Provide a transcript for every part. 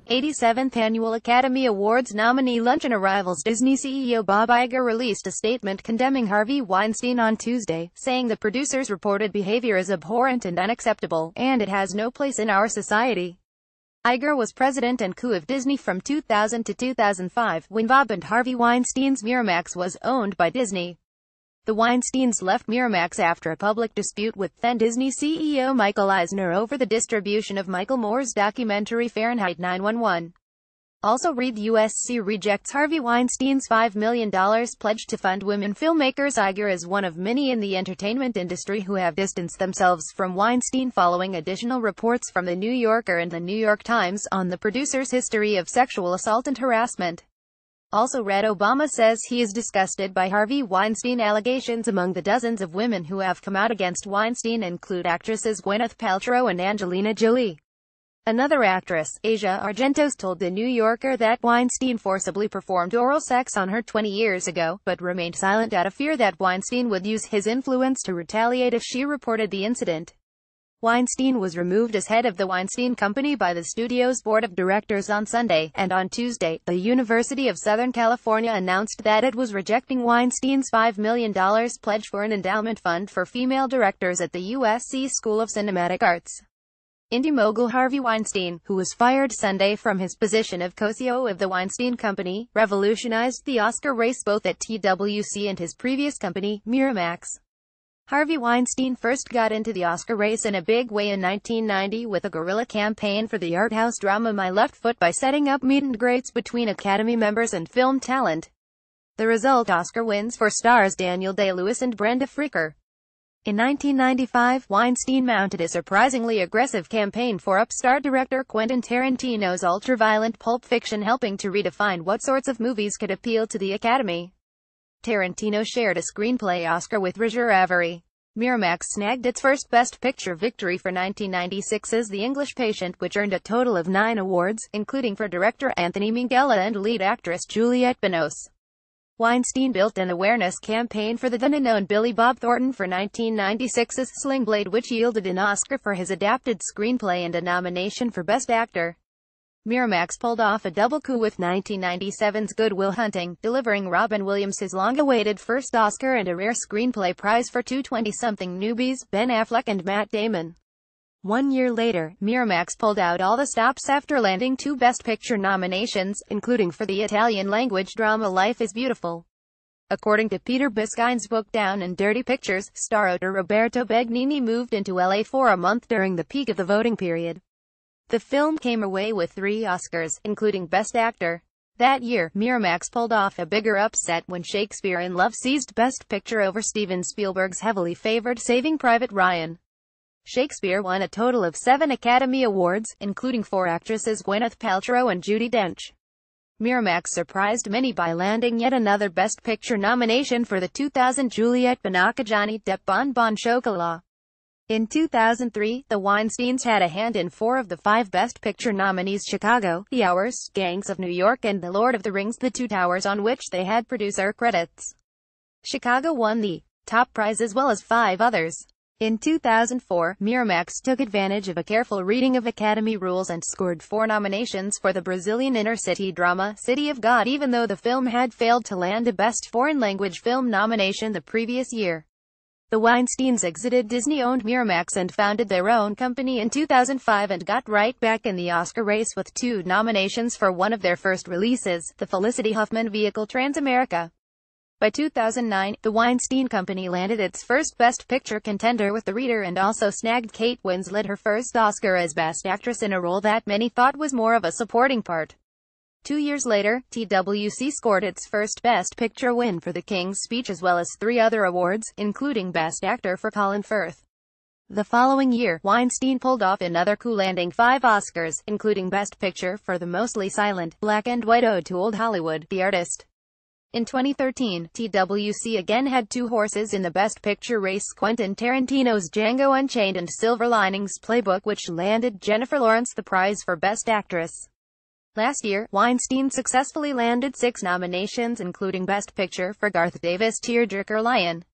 87th Annual Academy Awards nominee luncheon arrivals. Disney CEO Bob Iger released a statement condemning Harvey Weinstein on Tuesday, saying the producer's reported behavior is abhorrent and unacceptable, and it has no place in our society. Iger was president and CEO of Disney from 2000 to 2005, when Bob and Harvey Weinstein's Miramax was owned by Disney. The Weinsteins left Miramax after a public dispute with then Disney CEO Michael Eisner over the distribution of Michael Moore's documentary Fahrenheit 9/11. Also read: USC rejects Harvey Weinstein's $5 million pledge to fund women filmmakers. Iger is one of many in the entertainment industry who have distanced themselves from Weinstein following additional reports from The New Yorker and The New York Times on the producer's history of sexual assault and harassment. Also read: Obama says he is disgusted by Harvey Weinstein allegations. Among the dozens of women who have come out against Weinstein include actresses Gwyneth Paltrow and Angelina Jolie. Another actress, Asia Argento, told The New Yorker that Weinstein forcibly performed oral sex on her 20 years ago, but remained silent out of fear that Weinstein would use his influence to retaliate if she reported the incident. Weinstein was removed as head of the Weinstein Company by the studio's board of directors on Sunday, and on Tuesday, the University of Southern California announced that it was rejecting Weinstein's $5 million pledge for an endowment fund for female directors at the USC School of Cinematic Arts. Indie mogul Harvey Weinstein, who was fired Sunday from his position of co-CEO of the Weinstein Company, revolutionized the Oscar race both at TWC and his previous company, Miramax. Harvey Weinstein first got into the Oscar race in a big way in 1990 with a guerrilla campaign for the art house drama My Left Foot by setting up meet and greets between Academy members and film talent. The result: Oscar wins for stars Daniel Day-Lewis and Brenda Fricker. In 1995, Weinstein mounted a surprisingly aggressive campaign for upstart director Quentin Tarantino's ultra-violent Pulp Fiction, helping to redefine what sorts of movies could appeal to the Academy. Tarantino shared a screenplay Oscar with Roger Avary. Miramax snagged its first Best Picture victory for 1996's The English Patient, which earned a total of 9 awards, including for director Anthony Minghella and lead actress Juliette Binoche. Weinstein built an awareness campaign for the then-unknown Billy Bob Thornton for 1996's Sling Blade, which yielded an Oscar for his adapted screenplay and a nomination for Best Actor. Miramax pulled off a double coup with 1997's Good Will Hunting, delivering Robin Williams his long-awaited first Oscar and a rare screenplay prize for two 20-something newbies, Ben Affleck and Matt Damon. 1 year later, Miramax pulled out all the stops after landing 2 Best Picture nominations, including for the Italian-language drama Life is Beautiful. According to Peter Biskind's book Down and Dirty Pictures, star author Roberto Benigni moved into LA for a month during the peak of the voting period. The film came away with 3 Oscars, including Best Actor. That year, Miramax pulled off a bigger upset when Shakespeare in Love seized Best Picture over Steven Spielberg's heavily favored Saving Private Ryan. Shakespeare won a total of 7 Academy Awards, including 4 actresses Gwyneth Paltrow and Judi Dench. Miramax surprised many by landing yet another Best Picture nomination for the 2000 Juliette Binoche Johnny Depp Bon Bon Chocolat. In 2003, the Weinsteins had a hand in 4 of the 5 Best Picture nominees: Chicago, The Hours, Gangs of New York and The Lord of the Rings: The Two Towers, on which they had producer credits. Chicago won the top prize as well as 5 others. In 2004, Miramax took advantage of a careful reading of Academy rules and scored 4 nominations for the Brazilian inner-city drama, City of God, even though the film had failed to land a Best Foreign Language Film nomination the previous year. The Weinsteins exited Disney-owned Miramax and founded their own company in 2005 and got right back in the Oscar race with 2 nominations for one of their first releases, the Felicity Huffman vehicle Transamerica. By 2009, the Weinstein Company landed its first Best Picture contender with The Reader and also snagged Kate Winslet her first Oscar as Best Actress in a role that many thought was more of a supporting part. 2 years later, TWC scored its first Best Picture win for The King's Speech as well as 3 other awards, including Best Actor for Colin Firth. The following year, Weinstein pulled off another coup, landing 5 Oscars, including Best Picture for the mostly silent, black and white ode to Old Hollywood, The Artist. In 2013, TWC again had 2 horses in the Best Picture race: Quentin Tarantino's Django Unchained and Silver Linings Playbook, which landed Jennifer Lawrence the prize for Best Actress. Last year, Weinstein successfully landed 6 nominations, including Best Picture for Garth Davis' Tearjerker Lion.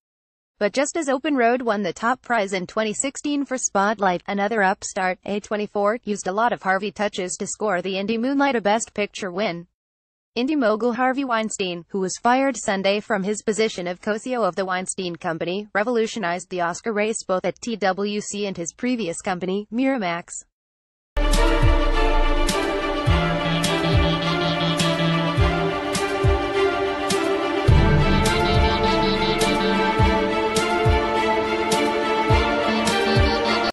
But just as Open Road won the top prize in 2016 for Spotlight, another upstart, A24, used a lot of Harvey touches to score the Indie Moonlight a Best Picture win. Indie mogul Harvey Weinstein, who was fired Sunday from his position of co-CEO of the Weinstein Company, revolutionized the Oscar race both at TWC and his previous company, Miramax.